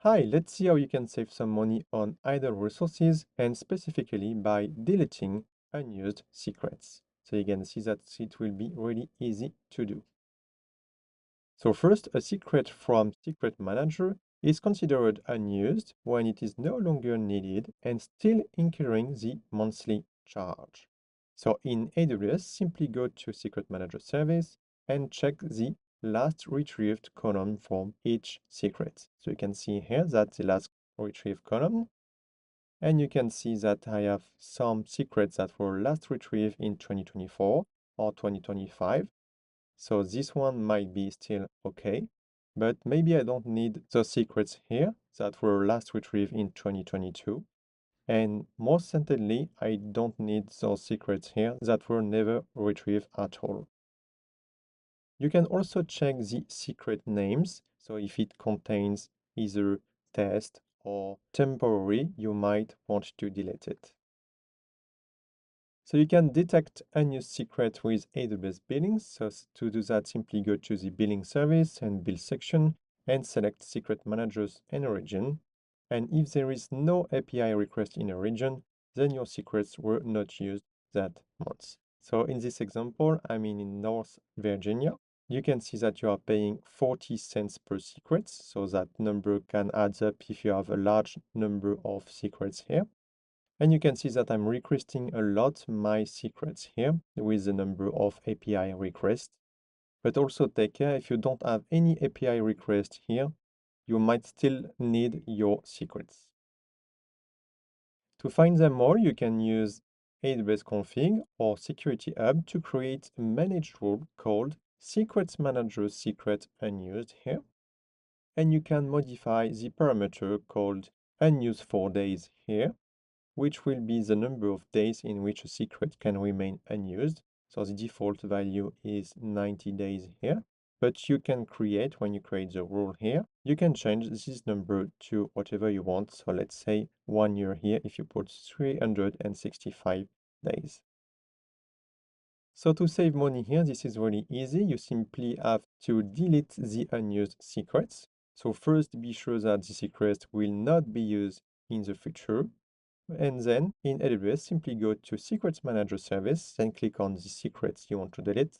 Hi, let's see how you can save some money on idle resources and specifically by deleting unused secrets. So you can see that it will be really easy to do. So first, a secret from Secret Manager is considered unused when it is no longer needed and still incurring the monthly charge. So in AWS, simply go to Secret Manager service and check the last retrieved column from each secret. So you can see here that the last retrieved column, and you can see that I have some secrets that were last retrieved in 2024 or 2025. So this one might be still okay, but maybe I don't need the secrets here that were last retrieved in 2022. And most certainly, I don't need those secrets here that were never retrieved at all. You can also check the secret names. So if it contains either test or temporary, you might want to delete it. So you can detect unused secret with AWS Billings. So to do that, simply go to the Billing Service and Bill section and select Secret Managers and Origin. And if there is no API request in a region, then your secrets were not used that month. So in this example, I'm in North Virginia. You can see that you are paying 40 cents per secret. So that number can add up if you have a large number of secrets here. And you can see that I'm requesting a lot my secrets here with the number of API requests. But also take care, if you don't have any API request here, you might still need your secrets. To find them all, you can use AWS Config or Security Hub to create a managed rule called Secrets Manager Secret Unused here. And you can modify the parameter called Unused for days here, which will be the number of days in which a secret can remain unused. So the default value is 90 days here, but you can create, when you create the rule here, you can change this number to whatever you want. So let's say 1 year here if you put 365 days. So to save money here, this is really easy. You simply have to delete the unused secrets. So first, be sure that the secret will not be used in the future. And then in AWS, simply go to Secrets Manager service, then click on the secrets you want to delete,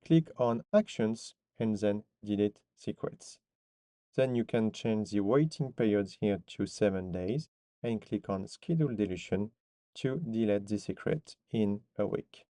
click on Actions, and then delete secrets. Then you can change the waiting periods here to 7 days and click on Schedule Deletion to delete the secret in a week.